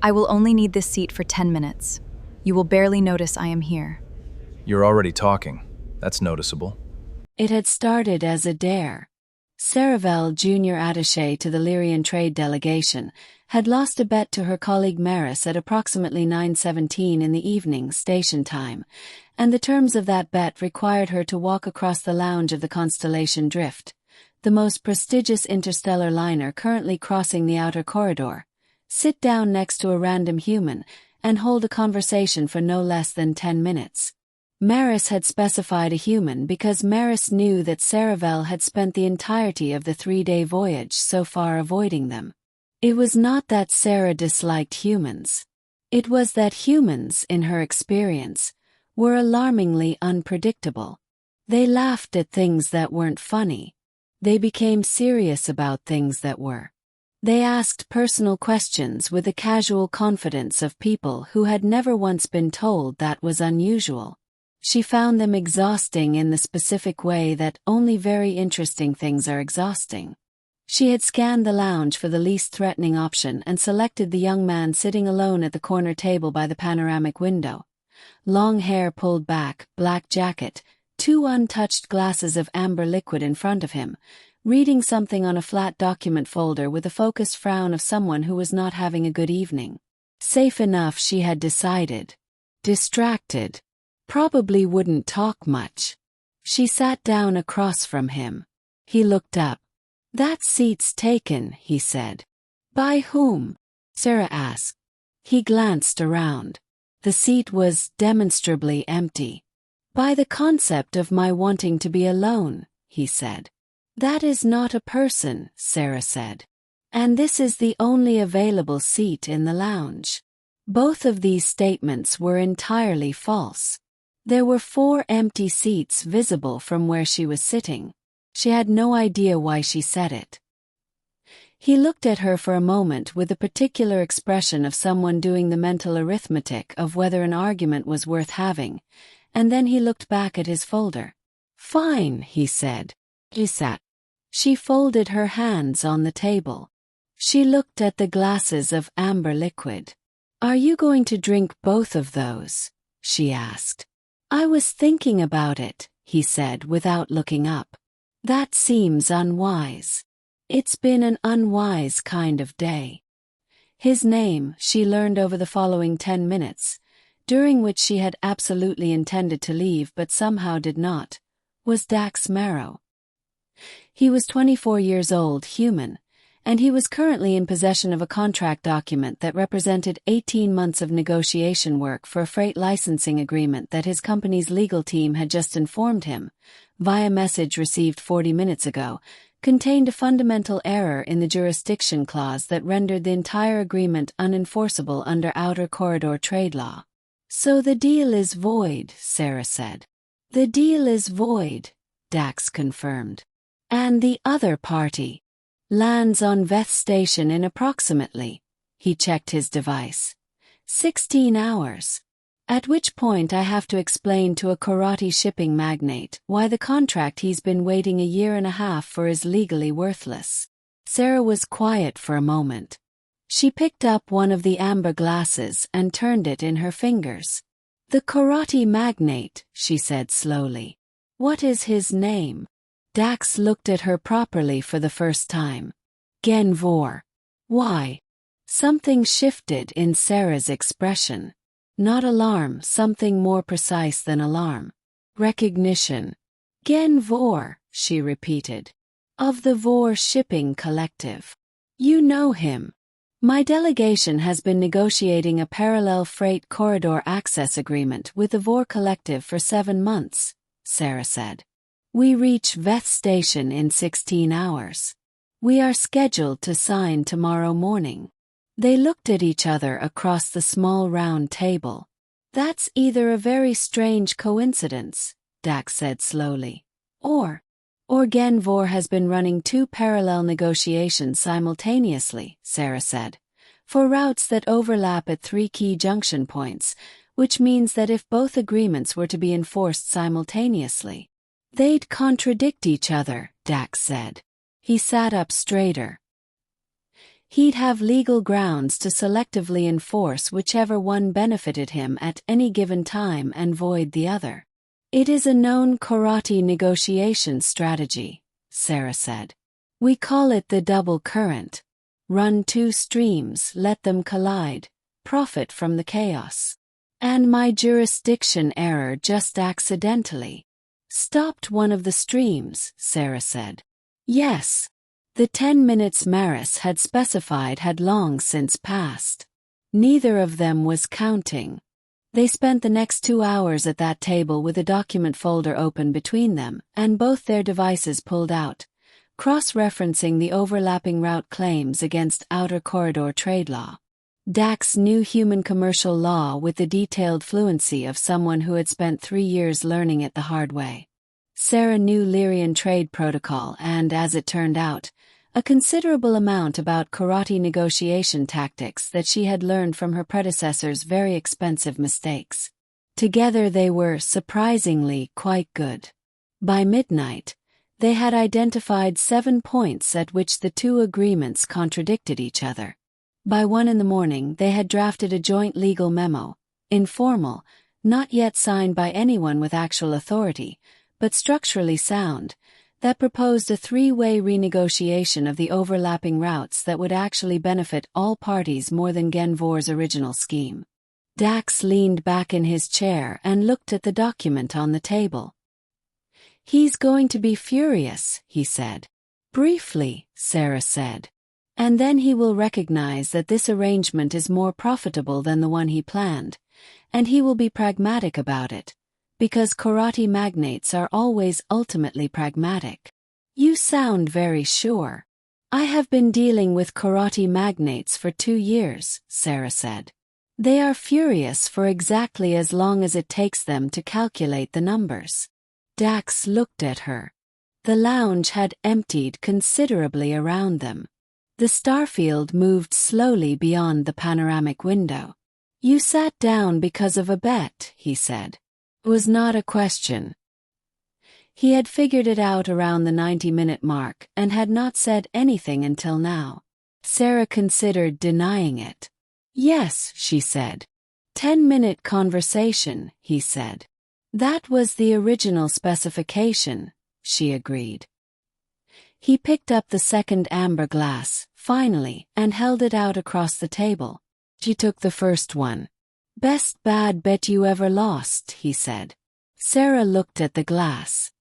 I will only need this seat for 10 minutes. You will barely notice I am here. You're already talking. That's noticeable. It had started as a dare. Sera-Vel, junior attaché to the Lyrian trade delegation, had lost a bet to her colleague Maris at approximately 9:17 in the evening station time, and the terms of that bet required her to walk across the lounge of the Constellation Drift, the most prestigious interstellar liner currently crossing the outer corridor, sit down next to a random human, and hold a conversation for no less than 10 minutes. Maris had specified a human because Maris knew that Sera-Vel had spent the entirety of the 3-day voyage so far avoiding them. It was not that Sera disliked humans. It was that humans, in her experience, were alarmingly unpredictable. They laughed at things that weren't funny. They became serious about things that were. They asked personal questions with the casual confidence of people who had never once been told that was unusual. She found them exhausting in the specific way that only very interesting things are exhausting. She had scanned the lounge for the least threatening option and selected the young man sitting alone at the corner table by the panoramic window. Long hair pulled back, black jacket, 2 untouched glasses of amber liquid in front of him, reading something on a flat document folder with the focused frown of someone who was not having a good evening. Safe enough, she had decided. Distracted. Probably wouldn't talk much. She sat down across from him. He looked up. "That seat's taken," he said. "By whom?" Sera asked. He glanced around. The seat was demonstrably empty. "By the concept of my wanting to be alone," he said. "That is not a person," Sera said. "And this is the only available seat in the lounge." Both of these statements were entirely false. There were 4 empty seats visible from where she was sitting. She had no idea why she said it. He looked at her for a moment with the particular expression of someone doing the mental arithmetic of whether an argument was worth having, and then he looked back at his folder. "Fine," he said. He sat. She folded her hands on the table. She looked at the glasses of amber liquid. "Are you going to drink both of those?" she asked. "I was thinking about it," he said without looking up. "That seems unwise. It's been an unwise kind of day." His name, she learned over the following 10 minutes, during which she had absolutely intended to leave but somehow did not, was Dax Marrow. He was 24 years old, human, and he was currently in possession of a contract document that represented 18 months of negotiation work for a freight licensing agreement that his company's legal team had just informed him, via message received 40 minutes ago, contained a fundamental error in the jurisdiction clause that rendered the entire agreement unenforceable under outer corridor trade law. "So the deal is void," Sera said. "The deal is void," Dax confirmed. "And the other party lands on Veth Station in approximately," he checked his device, 16 hours. At which point I have to explain to a karate shipping magnate why the contract he's been waiting a year and a half for is legally worthless. Sera was quiet for a moment. She picked up one of the amber glasses and turned it in her fingers. "The karate magnate," she said slowly. "What is his name?" Dax looked at her properly for the first time. "Genvor." "Why?" Something shifted in Sera's expression. Not alarm, something more precise than alarm. Recognition. "Genvor," she repeated. "Of the Vor Shipping Collective. You know him." "My delegation has been negotiating a parallel freight corridor access agreement with the Vor Collective for 7 months, Sera said. "We reach Veth Station in 16 hours. We are scheduled to sign tomorrow morning." They looked at each other across the small round table. "That's either a very strange coincidence," Dax said slowly, or Genvor has been running 2 parallel negotiations simultaneously, Sera said, for routes that overlap at 3 key junction points, which means that if both agreements were to be enforced simultaneously, they'd contradict each other, Dax said. He sat up straighter. He'd have legal grounds to selectively enforce whichever one benefited him at any given time and void the other. It is a known karate negotiation strategy, Sera said. We call it the double current. Run two streams, let them collide, profit from the chaos. And my jurisdiction error just accidentally stopped one of the streams, Sera said. Yes. The 10 minutes Maris had specified had long since passed. Neither of them was counting. They spent the next 2 hours at that table with a document folder open between them and both their devices pulled out, cross-referencing the overlapping route claims against outer corridor trade law. Dax knew human commercial law with the detailed fluency of someone who had spent 3 years learning it the hard way. Sera knew Lyrian trade protocol and, as it turned out, a considerable amount about karate negotiation tactics that she had learned from her predecessor's very expensive mistakes. Together they were, surprisingly, quite good. By midnight, they had identified 7 points at which the two agreements contradicted each other. By 1 in the morning they had drafted a joint legal memo, informal, not yet signed by anyone with actual authority, but structurally sound, that proposed a 3-way renegotiation of the overlapping routes that would actually benefit all parties more than Genvor's original scheme. Dax leaned back in his chair and looked at the document on the table. He's going to be furious, he said. Briefly, Sera said. And then he will recognize that this arrangement is more profitable than the one he planned, and he will be pragmatic about it. Because karate magnates are always ultimately pragmatic. You sound very sure. I have been dealing with karate magnates for 2 years, Sera said. They are furious for exactly as long as it takes them to calculate the numbers. Dax looked at her. The lounge had emptied considerably around them. The starfield moved slowly beyond the panoramic window. You sat down because of a bet, he said. Was not a question. He had figured it out around the 90-minute mark and had not said anything until now. Sera considered denying it. Yes, she said. 10-minute conversation, he said. That was the original specification, she agreed. He picked up the second amber glass, finally, and held it out across the table. She took the first one. Best bad bet you ever lost, he said. Sera looked at the glass.